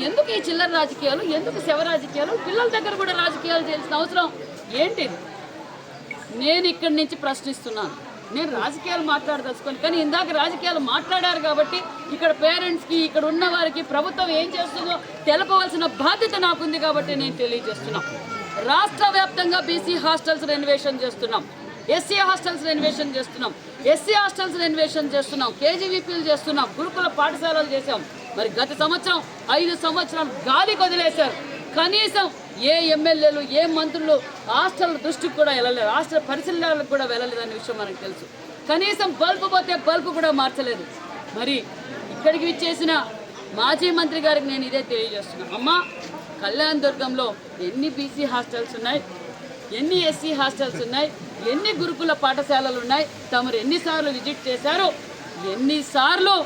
ఎందుకు ఈ చిల్లర రాజకీయాలు, ఎందుకు శవ రాజకీయాలు, పిల్లల దగ్గర కూడా రాజకీయాలు చేయాల్సిన అవసరం ఏంటిది? నేను ఇక్కడి నుంచి ప్రశ్నిస్తున్నాను. నేను రాజకీయాలు మాట్లాడదలుచుకోను, కానీ ఇందాక రాజకీయాలు మాట్లాడారు కాబట్టి ఇక్కడ పేరెంట్స్కి, ఇక్కడ ఉన్న వారికి ప్రభుత్వం ఏం చేస్తుందో తెలపవలసిన బాధ్యత నాకుంది కాబట్టి నేను తెలియజేస్తున్నాం. రాష్ట్ర వ్యాప్తంగా బీసీ హాస్టల్స్ రెనోవేషన్ చేస్తున్నాం, ఎస్సీ హాస్టల్స్ రెనోవేషన్ చేస్తున్నాం, ఎస్సీ హాస్టల్స్ రెనోవేషన్ చేస్తున్నాం, కేజీవీపీలు చేస్తున్నాం, గురుకుల పాఠశాలలు చేసాం. మరి గత సంవత్సరం 5 సంవత్సరాలు గాలికి వదిలేశారు. కనీసం ఏ ఎమ్మెల్యేలు, ఏ మంత్రులు హాస్టల్ దృష్టికి కూడా వెళ్ళలేదు, హాస్టల్ పరిశీలనలకు కూడా వెళ్ళలేదనే విషయం మనకు తెలుసు. కనీసం బల్బు పోతే బల్బు కూడా మార్చలేదు. మరి ఇక్కడికి విచ్చేసిన మాజీ మంత్రి గారికి నేను ఇదే తెలియజేస్తున్నాను. అమ్మ, కళ్యాణ్ దుర్గంలో ఎన్ని బీసీ హాస్టల్స్ ఉన్నాయి, ఎన్ని ఎస్సీ హాస్టల్స్ ఉన్నాయి, ఎన్ని గురుకుల పాఠశాలలు ఉన్నాయి, తమరు ఎన్నిసార్లు విజిట్ చేశారు, ఎన్నిసార్లు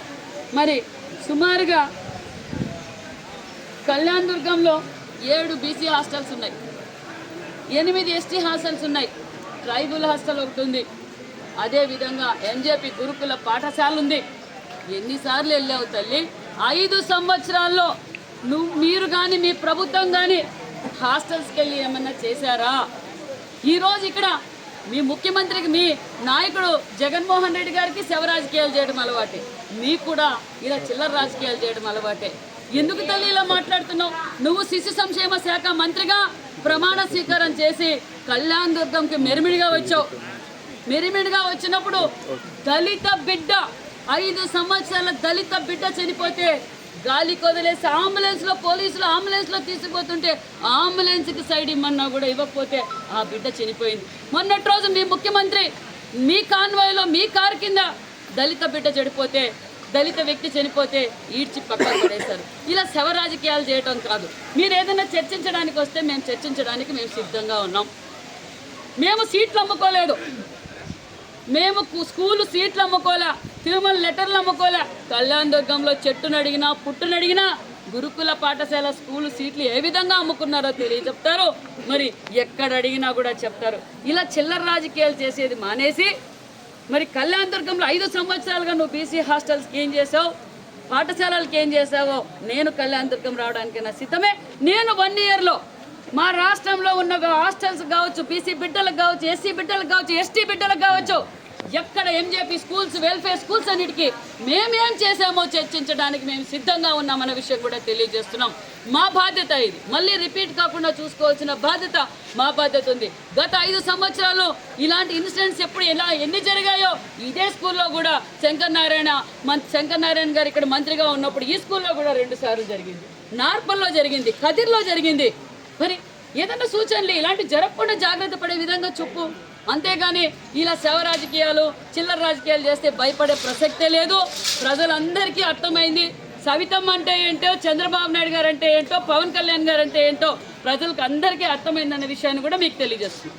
మరి సుమారుగా కళ్యాణ్ దుర్గంలో 7 బీసీ హాస్టల్స్ ఉన్నాయి, 8 ఎస్టీ హాస్టల్స్ ఉన్నాయి, ట్రైబల్ హాస్టల్ ఒకటి ఉంది, అదేవిధంగా ఎంజేపీ గురుకుల పాఠశాల ఉంది. ఎన్నిసార్లు వెళ్ళావు తల్లి? 5 సంవత్సరాల్లో మీరు కానీ మీ ప్రభుత్వం కానీ హాస్టల్స్కి వెళ్ళి ఏమన్నా చేశారా? ఈరోజు ఇక్కడ మీ ముఖ్యమంత్రికి, మీ నాయకుడు జగన్మోహన్ రెడ్డి గారికి శవ రాజకీయాలు చేయడం అలవాటే, మీకు కూడా ఇలా చిల్లర రాజకీయాలు చేయడం అలవాటే. ఎందుకు తల్లి ఇలా మాట్లాడుతున్నావు? నువ్వు శిశు సంక్షేమ శాఖ మంత్రిగా ప్రమాణ స్వీకారం చేసి కళ్యాణ్ దుర్గంకి మెరిమిడిగా వచ్చావు. మెరిమిడిగా వచ్చినప్పుడు దళిత బిడ్డ, 5 సంవత్సరాల దళిత బిడ్డ చనిపోతే గాలి కొదిలేసి అంబులెన్స్లో, పోలీసులు అంబులెన్స్లో తీసుకుపోతుంటే అంబులెన్స్కి సైడ్ ఇమ్మన్నా కూడా ఇవ్వకపోతే ఆ బిడ్డ చనిపోయింది. మొన్నటి రోజు మీ ముఖ్యమంత్రి మీ కాన్వాయ్లో, మీ కారు కింద దళిత బిడ్డ చెడిపోతే, దళిత వ్యక్తి చనిపోతే ఈడ్చి పక్కన పడేశారు. ఇలా శవ రాజకీయాలు చేయటం కాదు. మీరు ఏదైనా చర్చించడానికి వస్తే మేము చర్చించడానికి మేము సిద్ధంగా ఉన్నాం. మేము సీట్లు అమ్ముకోలేదు, మేము స్కూలు సీట్లు అమ్ముకోలే, తిరుమల లెటర్లు అమ్ముకోలే. కళ్యాణ్ దుర్గంలో చెట్టును అడిగినా, పుట్టును అడిగినా గురుకుల పాఠశాల స్కూలు సీట్లు ఏ విధంగా అమ్ముకున్నారో తెలియచెప్తారు. మరి ఎక్కడ అడిగినా కూడా చెప్తారు. ఇలా చిల్లర రాజకీయాలు చేసేది మానేసి, మరి కళ్యాణ్ దుర్గంలో 5 సంవత్సరాలుగా నువ్వు బీసీ హాస్టల్స్కి ఏం చేసావు, పాఠశాలలకి ఏం చేసావో నేను కళ్యాణ్ దుర్గం రావడానికైనా సిద్ధమే. నేను 1 ఇయర్లో మా రాష్ట్రంలో ఉన్న హాస్టల్స్ కావచ్చు, బీసీ బిడ్డలకు కావచ్చు, ఎస్సీ బిడ్డలకు కావచ్చు, ఎస్టీ బిడ్డలకు కావచ్చు, ఎక్కడ ఎంజేపీ స్కూల్స్, వెల్ఫేర్ స్కూల్స్ అన్నిటికీ మేమేం చేసామో చర్చించడానికి మేము సిద్ధంగా ఉన్నామన్న విషయం కూడా తెలియజేస్తున్నాం. మా బాధ్యత ఇది, మళ్ళీ రిపీట్ కాకుండా చూసుకోవాల్సిన బాధ్యత మా బాధ్యత ఉంది. గత 5 సంవత్సరాల్లో ఇలాంటి ఇన్సిడెంట్స్ ఎన్ని జరిగాయో ఇదే స్కూల్లో కూడా శంకర్ నారాయణ గారు ఇక్కడ మంత్రిగా ఉన్నప్పుడు ఈ స్కూల్లో కూడా 2 సార్లు జరిగింది. నార్పల్లో జరిగింది, కదిర్లో జరిగింది. మరి ఏదన్నా సూచనలు ఇలాంటి జరగకుండా జాగ్రత్త పడే విధంగా చెప్పు. అంతేగాని ఇలా శవ రాజకీయాలు, చిల్లర రాజకీయాలు చేస్తే భయపడే ప్రసక్తే లేదు. ప్రజలందరికీ అర్థమైంది సవితమ్మ అంటే ఏంటో, చంద్రబాబు నాయుడు గారు అంటే ఏంటో, పవన్ కళ్యాణ్ గారు అంటే ఏంటో ప్రజలకు అందరికీ అర్థమైందన్న విషయాన్ని కూడా మీకు తెలియజేస్తుంది.